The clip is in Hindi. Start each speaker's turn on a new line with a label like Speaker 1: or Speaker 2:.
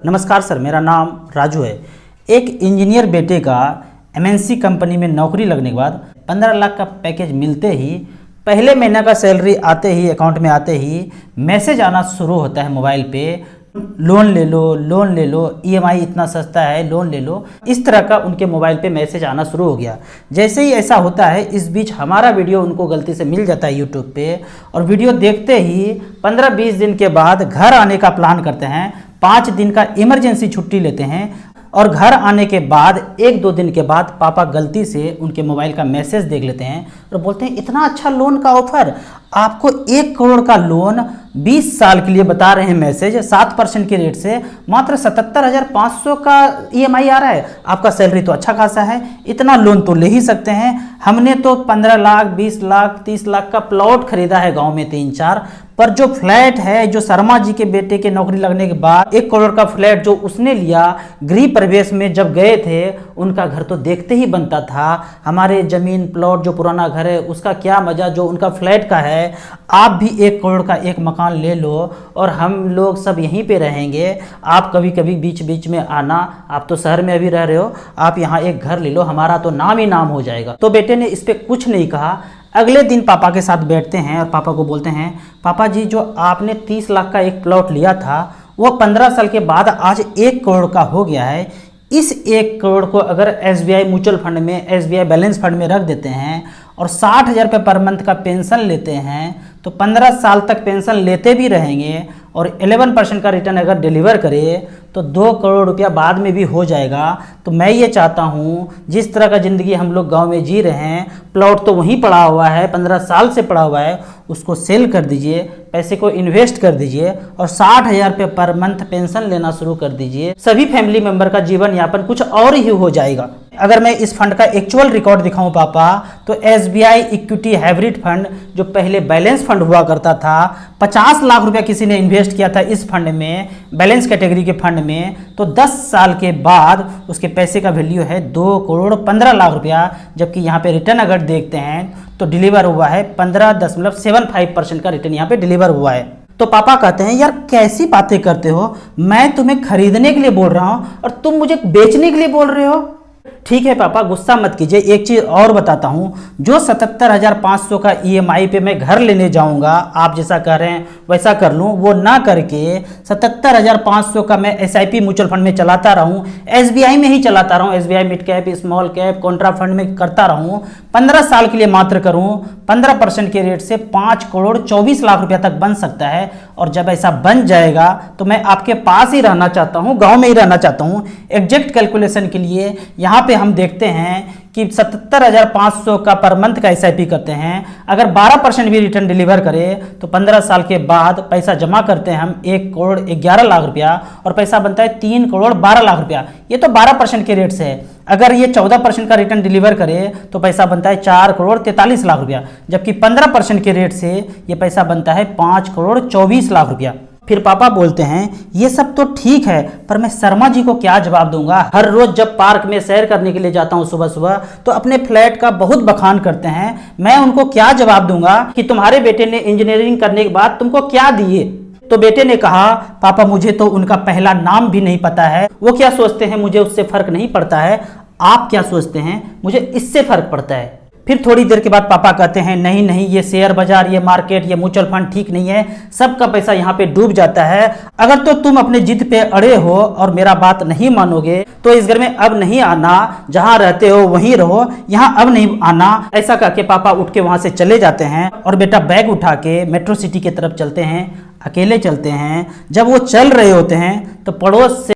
Speaker 1: नमस्कार सर, मेरा नाम राजू है। एक इंजीनियर बेटे का एमएनसी कंपनी में नौकरी लगने के बाद 15 लाख का पैकेज मिलते ही पहले महीने का सैलरी आते ही अकाउंट में आते ही मैसेज आना शुरू होता है मोबाइल पे, लोन ले लो, ईएमआई इतना सस्ता है, लोन ले लो। इस तरह का उनके मोबाइल पे मैसेज आना शुरू हो गया। जैसे ही ऐसा होता है, इस बीच हमारा वीडियो उनको गलती से मिल जाता है यूट्यूब पे, और वीडियो देखते ही 15-20 दिन के बाद घर आने का प्लान करते हैं। 5 दिन का इमरजेंसी छुट्टी लेते हैं और घर आने के बाद 1-2 दिन के बाद पापा गलती से उनके मोबाइल का मैसेज देख लेते हैं और बोलते हैं इतना अच्छा लोन का ऑफर, आपको 1 करोड़ का लोन 20 साल के लिए बता रहे हैं मैसेज, 7% के रेट से मात्र 77,500 का ईएमआई आ रहा है। आपका सैलरी तो अच्छा खासा है, इतना लोन तो ले ही सकते हैं। हमने तो 15 लाख, 20 लाख, 30 लाख का प्लॉट खरीदा है गांव में 3-4, पर जो फ्लैट है, जो शर्मा जी के बेटे के नौकरी लगने के बाद 1 करोड़ का फ्लैट जो उसने लिया, गृह प्रवेश में जब गए थे, उनका घर तो देखते ही बनता था। हमारे जमीन प्लॉट जो पुराना घर है उसका क्या मजा जो उनका फ्लैट का है। आप भी 1 करोड़ का एक मकान ले लो और हम लोग सब यहीं पे रहेंगे। आप कभी कभी बीच बीच में आना, आप तो शहर में अभी रह रहे हो, आप यहाँ एक घर ले लो, हमारा तो नाम ही नाम हो जाएगा। तो बेटे ने इस पे कुछ नहीं कहा। अगले दिन पापा के साथ बैठते हैं और पापा को बोलते हैं, पापा जी जो आपने 30 लाख का एक प्लॉट लिया था वो 15 साल के बाद आज 1 करोड़ का हो गया है। इस 1 करोड़ को अगर एसबीआई म्यूचुअल फंड में, एसबीआई बैलेंस फंड में रख देते हैं और 60,000 रुपये पर मंथ का पेंशन लेते हैं तो 15 साल तक पेंशन लेते भी रहेंगे और 11% का रिटर्न अगर डिलीवर करे तो 2 करोड़ रुपया बाद में भी हो जाएगा। तो मैं ये चाहता हूँ, जिस तरह का ज़िंदगी हम लोग गांव में जी रहे हैं, प्लॉट तो वहीं पड़ा हुआ है, 15 साल से पड़ा हुआ है, उसको सेल कर दीजिए, पैसे को इन्वेस्ट कर दीजिए और 60,000 रुपये पर मंथ पेंशन लेना शुरू कर दीजिए। सभी फैमिली मेंबर का जीवन यापन कुछ और ही हो जाएगा। अगर मैं इस फंड का एक्चुअल रिकॉर्ड दिखाऊं पापा, तो एसबीआई इक्विटी हाइब्रिड फंड जो पहले बैलेंस फंड हुआ करता था, 50 लाख रुपया किसी ने इन्वेस्ट किया था इस फंड में, बैलेंस कैटेगरी के फंड में, तो 10 साल के बाद उसके पैसे का वैल्यू है 2 करोड़ 15 लाख रुपया। जबकि यहाँ पे रिटर्न अगर देखते हैं तो डिलीवर हुआ है 15.75% का रिटर्न यहाँ पे डिलीवर हुआ है। तो पापा कहते हैं, यार कैसी बातें करते हो, मैं तुम्हें खरीदने के लिए बोल रहा हूँ और तुम मुझे बेचने के लिए बोल रहे हो। ठीक है पापा, गुस्सा मत कीजिए, एक चीज़ और बताता हूँ, जो 77,500 का ईएमआई पे मैं घर लेने जाऊँगा, आप जैसा कह रहे हैं वैसा कर लूँ, वो ना करके 77,500 का मैं एसआईपी म्यूचुअल फंड में चलाता रहूँ, एसबीआई में ही चलाता रहूँ, SBI mid cap, small cap, Contra fund में करता रहूँ, 15 साल के लिए मात्र करूँ, 15% के रेट से 5 करोड़ 24 लाख रुपया तक बन सकता है। और जब ऐसा बन जाएगा तो मैं आपके पास ही रहना चाहता हूँ, गाँव में ही रहना चाहता हूँ। एग्जैक्ट कैलकुलेशन के लिए यहाँ पे हम देखते हैं कि 77,500 का पर मंथ का एसआईपी करते हैं, अगर 12% भी रिटर्न डिलीवर करे तो 15 साल के बाद पैसा जमा करते हैं हम 1 करोड़ 11 लाख रुपया और पैसा बनता है 3 करोड़ 12 लाख रुपया। ये तो 12% के रेट से है। अगर ये 14% का रिटर्न डिलीवर करे तो पैसा बनता है 4 करोड़ 43 लाख रुपया, जबकि 15% के रेट से ये पैसा बनता है 5 करोड़ 24 लाख रुपया। फिर पापा बोलते हैं, ये सब तो ठीक है, पर मैं शर्मा जी को क्या जवाब दूंगा। हर रोज जब पार्क में सैर करने के लिए जाता हूँ सुबह सुबह तो अपने फ्लैट का बहुत बखान करते हैं, मैं उनको क्या जवाब दूंगा कि तुम्हारे बेटे ने इंजीनियरिंग करने के बाद तुमको क्या दिए। तो बेटे ने कहा, पापा मुझे तो उनका पहला नाम भी नहीं पता है, वो क्या सोचते हैं मुझे उससे फर्क नहीं पड़ता है, आप क्या सोचते हैं मुझे इससे फर्क पड़ता है। फिर थोड़ी देर के बाद पापा कहते हैं, नहीं नहीं, ये शेयर बाजार, ये मार्केट, ये म्यूचुअल फंड ठीक नहीं है, सबका पैसा यहाँ पे डूब जाता है। अगर तो तुम अपने जिद पे अड़े हो और मेरा बात नहीं मानोगे तो इस घर में अब नहीं आना, जहाँ रहते हो वहीं रहो, यहाँ अब नहीं आना। ऐसा कह के पापा उठ के वहाँ से चले जाते हैं और बेटा बैग उठा के मेट्रो सिटी की तरफ चलते हैं। अकेले चलते हैं। जब वो चल रहे होते हैं तो पड़ोस से